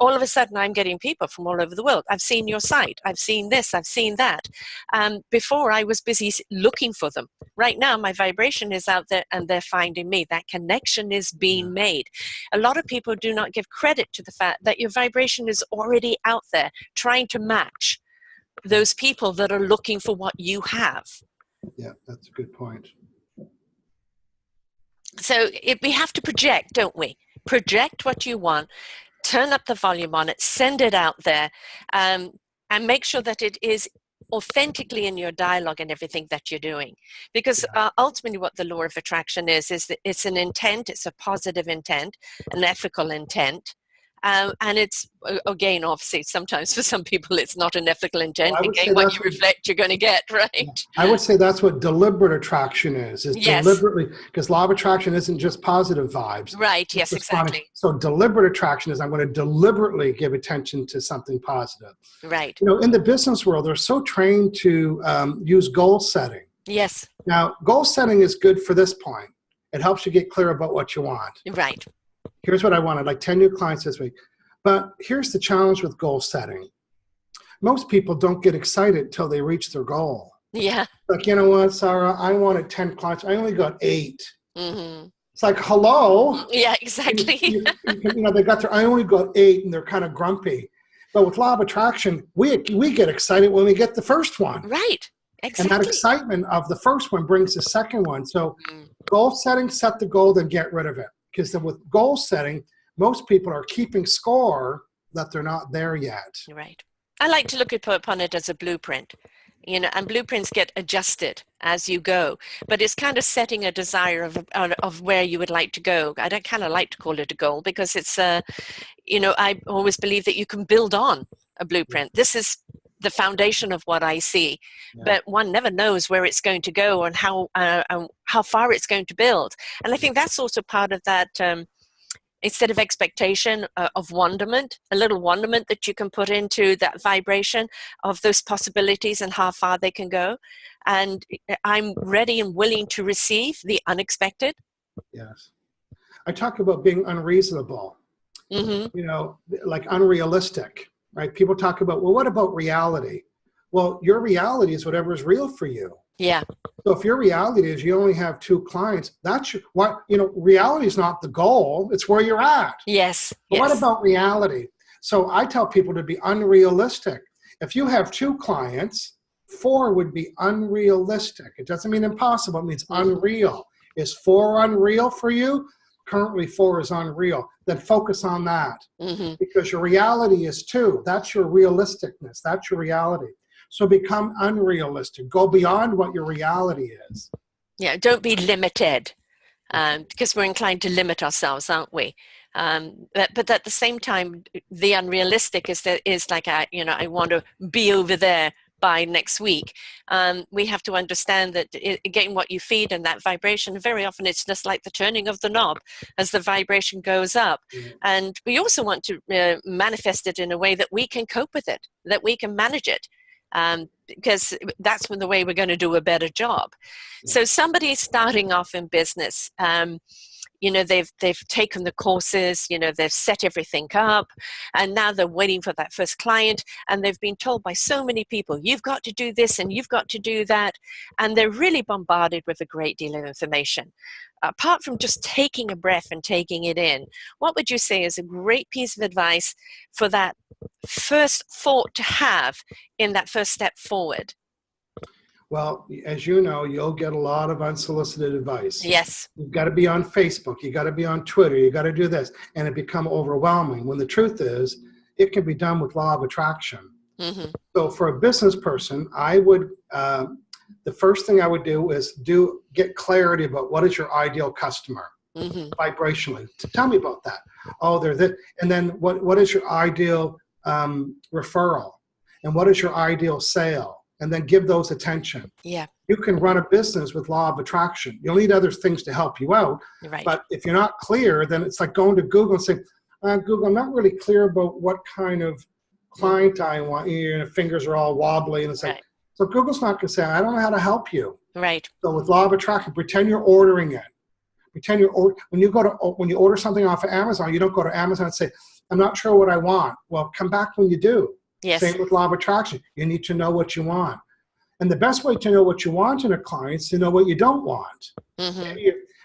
all of a sudden I'm getting people from all over the world. I've seen your site. I've seen this. I've seen that. Before I was busy looking for them. Right now my vibration is out there and they're finding me. That connection is being made. A lot of people do not give credit to the fact that your vibration is already out there trying to match those people that are looking for what you have. Yeah, that's a good point. So we have to project, don't we? Project what you want, turn up the volume on it, send it out there, and make sure that it is authentically in your dialogue and everything that you're doing. Because ultimately what the law of attraction is that it's an intent, it's a positive intent, an ethical intent, And it's, again, obviously, sometimes for some people, it's not an ethical Well, intent. I would say Again, what that's you reflect, you're going to get, right? I would say that's what deliberate attraction is Yes. deliberately, because law of attraction isn't just positive vibes. Right. It's Yes, responding. exactly. So deliberate attraction is I'm going to deliberately give attention to something positive. Right. You know, in the business world, they're so trained to use goal setting. Yes. Now, goal setting is good for this point. It helps you get clear about what you want. Right. Here's what I wanted, like 10 new clients this week. But here's the challenge with goal setting. Most people don't get excited until they reach their goal. Yeah. Like, you know what, Sarah, I wanted 10 clients. I only got 8. Mm-hmm. It's like, hello. Yeah, exactly. You know, they got I only got 8, and they're kind of grumpy. But with law of attraction, we get excited when we get the first one. Right. Exactly. And that excitement of the first one brings the second one. So goal setting, set the goal, then get rid of it. Because with goal setting, most people are keeping score that they're not there yet. Right. I like to look upon it as a blueprint, you know, and blueprints get adjusted as you go, but it's kind of setting a desire of where you would like to go. I don't kind of like to call it a goal, because it's, you know, I always believe that you can build on a blueprint. This is the foundation of what I see, but one never knows where it's going to go and how far it's going to build. And I think that's also part of that, instead of expectation, of wonderment, a little wonderment that you can put into that vibration of those possibilities and how far they can go. And I'm ready and willing to receive the unexpected. Yes. I talk about being unreasonable, Mm-hmm. you know, like unrealistic, right? People talk about, well, what about reality? Well, your reality is whatever is real for you. Yeah. So if your reality is you only have 2 clients, that's what, you know, reality is not the goal. It's where you're at. Yes. But Yes. what about reality? So I tell people to be unrealistic. If you have 2 clients, 4 would be unrealistic. It doesn't mean impossible. It means unreal. Is 4 unreal for you? Currently 4 is unreal. Then focus on that. Mm-hmm. Because your reality is 2. That's your realisticness. That's your reality. So become unrealistic. Go beyond what your reality is. Yeah. Don't be limited, because we're inclined to limit ourselves, aren't we? But at the same time, the unrealistic is like, you know, I want to be over there by next week. We have to understand that, again, what you feed and that vibration, very often it's just like the turning of the knob as the vibration goes up. And we also want to manifest it in a way that we can cope with it, that we can manage it. Because that's the way we're going to do a better job. So somebody starting off in business, you know, they've taken the courses, you know, they've set everything up, and now they're waiting for that first client, and they've been told by so many people, you've got to do this and you've got to do that, and they're really bombarded with a great deal of information. Apart from just taking a breath and taking it in, what would you say is a great piece of advice for that first thought to have in that first step forward? Well, as you know, you'll get a lot of unsolicited advice. Yes. You've got to be on Facebook. You got to be on Twitter. You got to do this. And it become overwhelming. When the truth is, it can be done with law of attraction. Mm-hmm. So for a business person, I would, the first thing I would do is get clarity about what is your ideal customer, vibrationally. So tell me about that. Oh, they're this. And then what is your ideal referral? And what is your ideal sale? And then give those attention. Yeah. You can run a business with law of attraction. You'll need other things to help you out. Right. But if you're not clear, then it's like going to Google and saying, Google, I'm not really clear about what kind of client I want. Your fingers are all wobbly. And it's like, so Google's not going to say, I don't know how to help you. Right. So with law of attraction, pretend you're ordering it. Pretend when you order something off of Amazon, you don't go to Amazon and say, I'm not sure what I want. Well, come back when you do. Yes. Same with law of attraction. You need to know what you want. And the best way to know what you want in a client is to know what you don't want.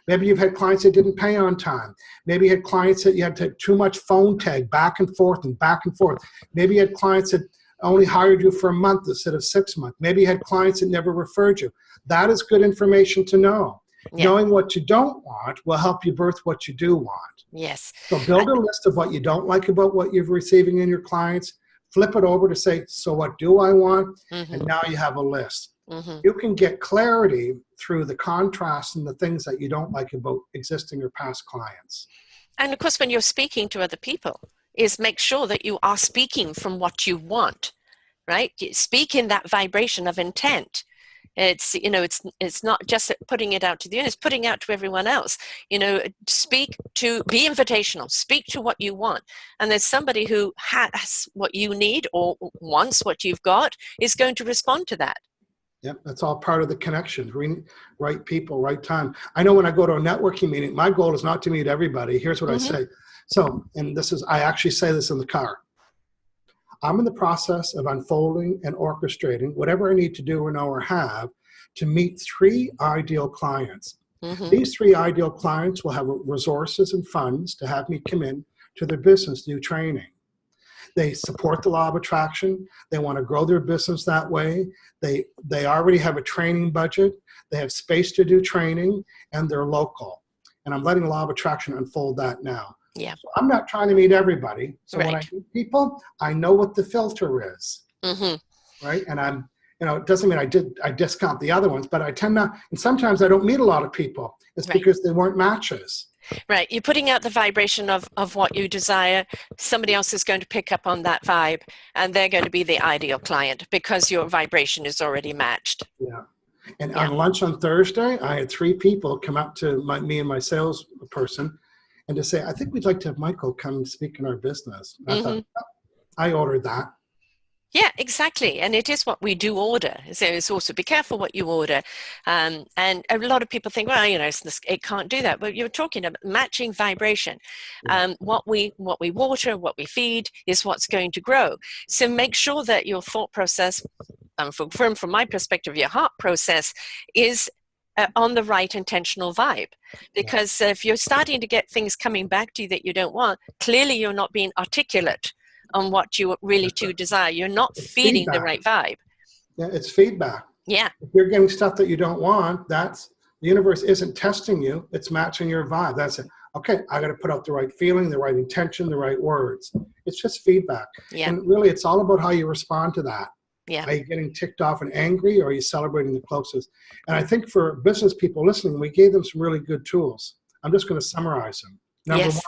Maybe you've had clients that didn't pay on time. Maybe you had clients that you had to too much phone tag back and forth and back and forth. Maybe you had clients that only hired you for a month instead of 6 months. Maybe you had clients that never referred you. That is good information to know. Yeah. Knowing what you don't want will help you birth what you do want. Yes. So build a list of what you don't like about what you're receiving in your clients. Flip it over to say, so what do I want? And now you have a list. You can get clarity through the contrast and the things that you don't like about existing or past clients. And of course, when you're speaking to other people, is make sure that you are speaking from what you want, right? Speak in that vibration of intent. It's, you know, it's not just putting it out to the universe, it's putting out to everyone else. You know, speak to, be invitational, speak to what you want. And there's somebody who has what you need or wants what you've got is going to respond to that. Yep, that's all part of the connections. Right people, right time. I know when I go to a networking meeting, my goal is not to meet everybody. Here's what I say. So, and this is, I actually say this in the car. I'm in the process of unfolding and orchestrating whatever I need to do or know or have to meet 3 ideal clients. These 3 ideal clients will have resources and funds to have me come in to their business, do training. They support the law of attraction. They want to grow their business that way. They already have a training budget. They have space to do training, and they're local. And I'm letting the law of attraction unfold that now. Yeah. So I'm not trying to meet everybody. So right. when I meet people, I know what the filter is. Right. And I'm, you know, it doesn't mean I discount the other ones, but I tend not, and sometimes I don't meet a lot of people. It's right. because they weren't matches. Right. You're putting out the vibration of what you desire. Somebody else is going to pick up on that vibe, and they're going to be the ideal client because your vibration is already matched. Yeah. And on lunch on Thursday, I had 3 people come up to me and my salesperson and to say, I think we'd like to have Michael come and speak in our business. I thought, oh, I ordered that. Yeah, exactly. And it is what we do order. So it's also be careful what you order. And a lot of people think, well, you know, it can't do that. But you're talking about matching vibration. What we water, what we feed is what's going to grow. So make sure that your thought process, from my perspective, your heart process is on the right intentional vibe. Because if you're starting to get things coming back to you that you don't want, clearly you're not being articulate on what you really do desire. You're not feeding the right vibe. Yeah, it's feedback. Yeah. If you're getting stuff that you don't want, that's, the universe isn't testing you, it's matching your vibe. That's it. Okay, I got to put out the right feeling, the right intention, the right words. It's just feedback. Yeah. And really, it's all about how you respond to that. Yeah. Are you getting ticked off and angry, or are you celebrating the closest? And I think for business people listening, we gave them some really good tools. I'm just going to summarize them. Number 1.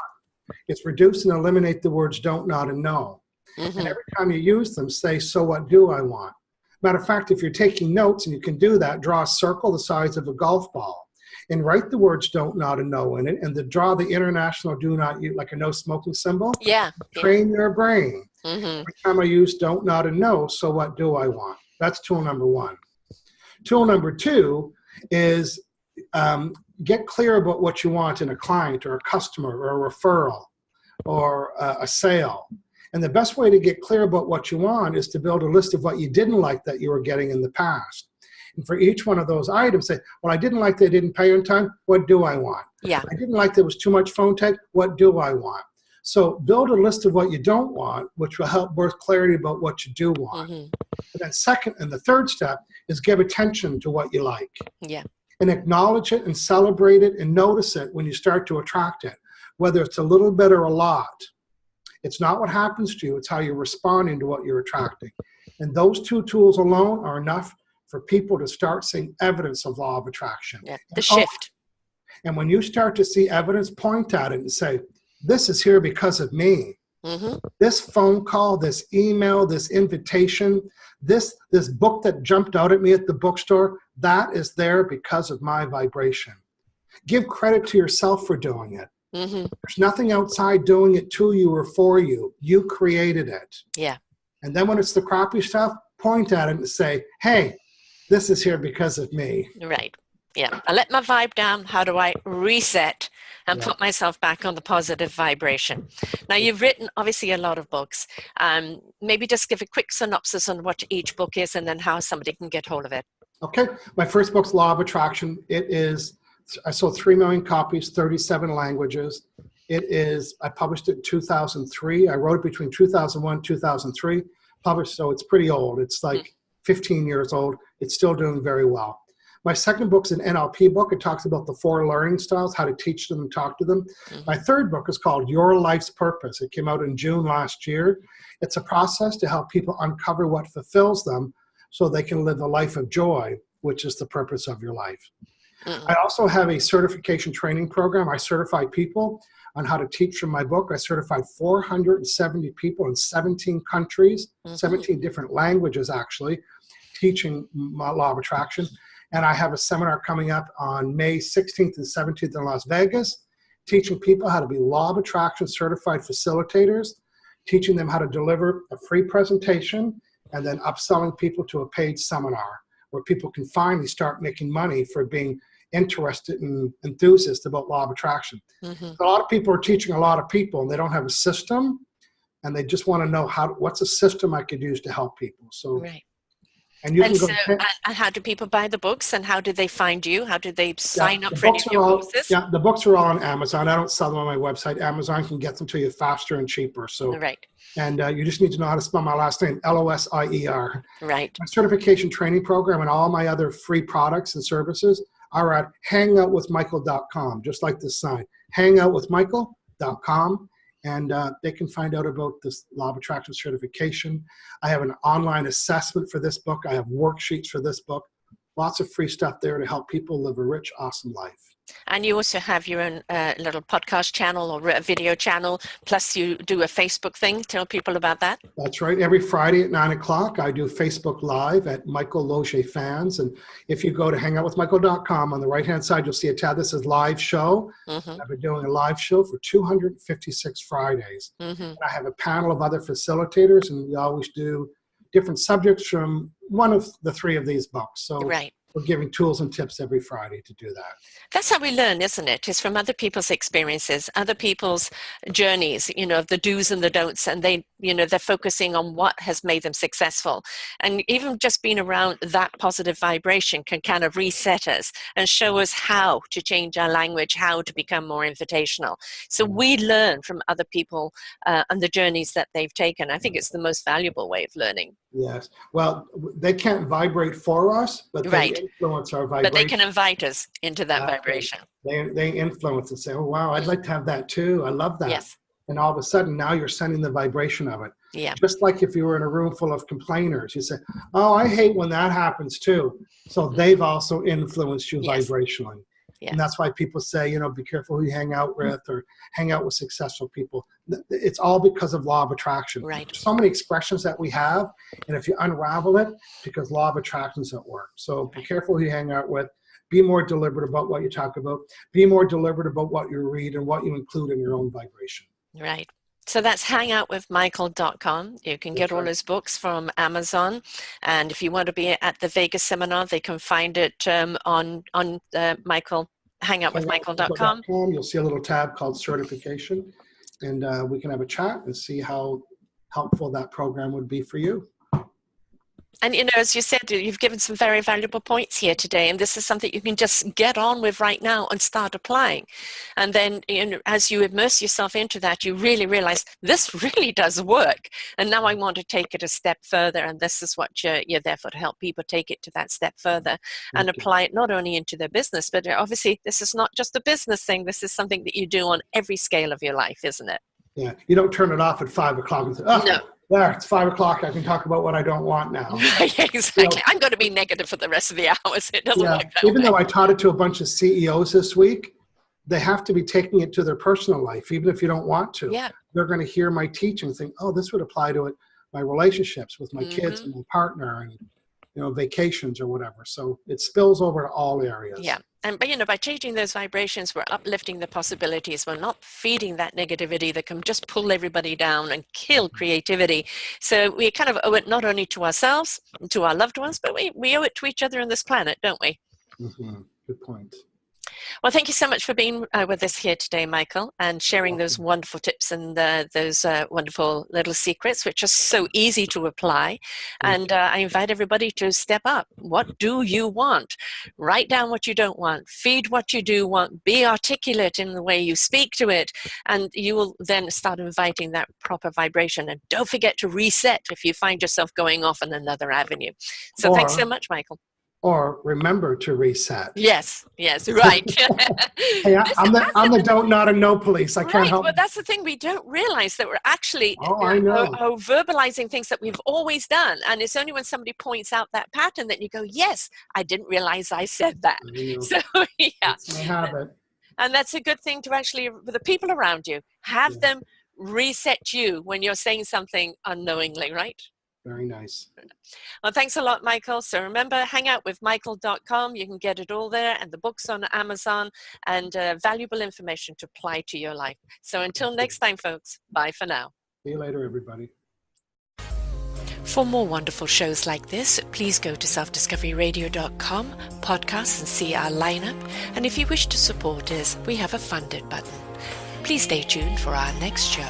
It's reduce and eliminate the words don't, not, and no. And every time you use them, say, so what do I want? Matter of fact, if you're taking notes, and you can do that, draw a circle the size of a golf ball and write the words don't, not, and no in it, and draw the international do not use, like a no smoking symbol. Yeah. Train your brain. Every time I use don't, not, and no, so what do I want? That's tool number 1. Tool number 2 is get clear about what you want in a client or a customer or a referral or a sale. And the best way to get clear about what you want is to build a list of what you didn't like that you were getting in the past. And for each one of those items, say, well, I didn't like they didn't pay on time. What do I want? Yeah. I didn't like there was too much phone tag. What do I want? So build a list of what you don't want, which will help birth clarity about what you do want. And then second, and the third step is give attention to what you like. Yeah. And acknowledge it and celebrate it and notice it when you start to attract it, whether it's a little bit or a lot. It's not what happens to you, it's how you're responding to what you're attracting. And those 2 tools alone are enough for people to start seeing evidence of law of attraction. Yeah, the shift. And when you start to see evidence, point at it and say, this is here because of me. This phone call, this email, this invitation, this book that jumped out at me at the bookstore, that is there because of my vibration. Give credit to yourself for doing it. There's nothing outside doing it to you or for you. You created it. Yeah. And then when it's the crappy stuff, point at it and say, hey, this is here because of me. Right. Yeah. I let my vibe down. How do I reset and put myself back on the positive vibration? Now, you've written, obviously, a lot of books. Maybe just give a quick synopsis on what each book is and then how somebody can get hold of it. Okay. My first book's Law of Attraction. It is, I sold 3 million copies, 37 languages. I published it in 2003. I wrote it between 2001 and 2003. Published, so it's pretty old. It's like 15 years old. It's still doing very well. My second book's an NLP book. It talks about the 4 learning styles, how to teach them and talk to them. My third book is called Your Life's Purpose. It came out in June last year. It's a process to help people uncover what fulfills them so they can live a life of joy, which is the purpose of your life. I also have a certification training program. I certify people on how to teach from my book. I certified 470 people in 17 countries, 17 different languages actually, teaching law of attraction. And I have a seminar coming up on May 16th and 17th in Las Vegas, teaching people how to be law of attraction certified facilitators, teaching them how to deliver a free presentation, and then upselling people to a paid seminar where people can finally start making money for being interested and enthusiastic about law of attraction. A lot of people are teaching a lot of people and they don't have a system, and they just want to know what's a system I could use to help people. So, right. And you and can go. so, and how do people buy the books, and how do they find you? How do they sign up for any of your courses? Yeah, the books are all on Amazon. I don't sell them on my website. Amazon can get them to you faster and cheaper. So, right. And you just need to know how to spell my last name, Losier. Right. My certification training program and all my other free products and services are at hangoutwithmichael.com, just like this sign, hangoutwithmichael.com. And they can find out about this law of attraction certification. I have an online assessment for this book. I have worksheets for this book. Lots of free stuff there to help people live a rich, awesome life. And you also have your own little podcast channel or a video channel, plus you do a Facebook thing. Tell people about that. That's right. Every Friday at 9 o'clock, I do Facebook Live at Michael Losier Fans. And if you go to hangoutwithmichael.com, on the right-hand side, you'll see a tab that says Live Show. I've been doing a live show for 256 Fridays. And I have a panel of other facilitators, and we always do different subjects from one of the three of these books. So we're giving tools and tips every Friday to do that. That's how we learn, isn't it? It's from other people's experiences, other people's journeys, you know, the do's and the don'ts, and they, you know, they're focusing on what has made them successful. And even just being around that positive vibration can kind of reset us and show us how to change our language, how to become more invitational. So we learn from other people and the journeys that they've taken. I think it's the most valuable way of learning. Yes. Well, they can't vibrate for us, but they influence our vibration. But they can invite us into that vibration. They influence and say, oh, wow, I'd like to have that too. I love that. Yes. And all of a sudden, now you're sending the vibration of it. Yeah. Just like if you were in a room full of complainers, you say, oh, I hate when that happens too. So they've also influenced you vibrationally. Yeah. And that's why people say, you know, be careful who you hang out with or hang out with successful people. It's all because of law of attraction. Right. There's so many expressions that we have. And if you unravel it, because law of attraction is at work. So be careful who you hang out with. Be more deliberate about what you talk about. Be more deliberate about what you read and what you include in your own vibration. Right. So that's hangoutwithmichael.com. You can get all his books from Amazon. And if you want to be at the Vegas seminar, they can find it on Michael, hangoutwithmichael.com. You'll see a little tab called certification. And we can have a chat and see how helpful that program would be for you. And, you know, as you said, you've given some very valuable points here today, and this is something you can just get on with right now and start applying. And then, you know, as you immerse yourself into that, you really realize this really does work. And now I want to take it a step further, and this is what you're there for, to help people take it to that step further and apply it not only into their business, but obviously this is not just a business thing. This is something that you do on every scale of your life, isn't it? Yeah. You don't turn it off at 5 o'clock and say, oh, no. There, it's 5 o'clock. I can talk about what I don't want now. Exactly. You know, I'm going to be negative for the rest of the hours. It doesn't work that Even way. though I taught it to a bunch of CEOs this week, they have to be taking it to their personal life, even if you don't want to. Yeah. They're going to hear my teaching and think, oh, this would apply to it, my relationships with my kids and my partner and, you know, vacations or whatever. So it spills over to all areas. Yeah. And, but, you know, by changing those vibrations, we're uplifting the possibilities. We're not feeding that negativity that can just pull everybody down and kill creativity. So we kind of owe it not only to ourselves, and to our loved ones, but we owe it to each other on this planet, don't we? Good point. Well, thank you so much for being with us here today, Michael, and sharing those wonderful tips and those wonderful little secrets, which are so easy to apply. And I invite everybody to step up. What do you want? Write down what you don't want. Feed what you do want. Be articulate in the way you speak to it. And you will then start inviting that proper vibration. And don't forget to reset if you find yourself going off on another avenue. So thanks so much, Michael. Or remember to reset. Yes, right. Hey, I'm the don't, not a no police. I can't help. But that's the thing, we don't realize that we're actually verbalizing things that we've always done. And it's only when somebody points out that pattern that you go, yes, I didn't realize I said that. So, yeah. It's my habit. And that's a good thing to actually, with the people around you, have them reset you when you're saying something unknowingly, right? Very nice. Well, thanks a lot, Michael. So remember, hang out with michael.com. You can get it all there, and the books on Amazon, and valuable information to apply to your life. So until next time, folks, bye for now. See you later, everybody. For more wonderful shows like this, please go to selfdiscoveryradio.com, podcasts, and see our lineup. And if you wish to support us, we have a funded button. Please stay tuned for our next show.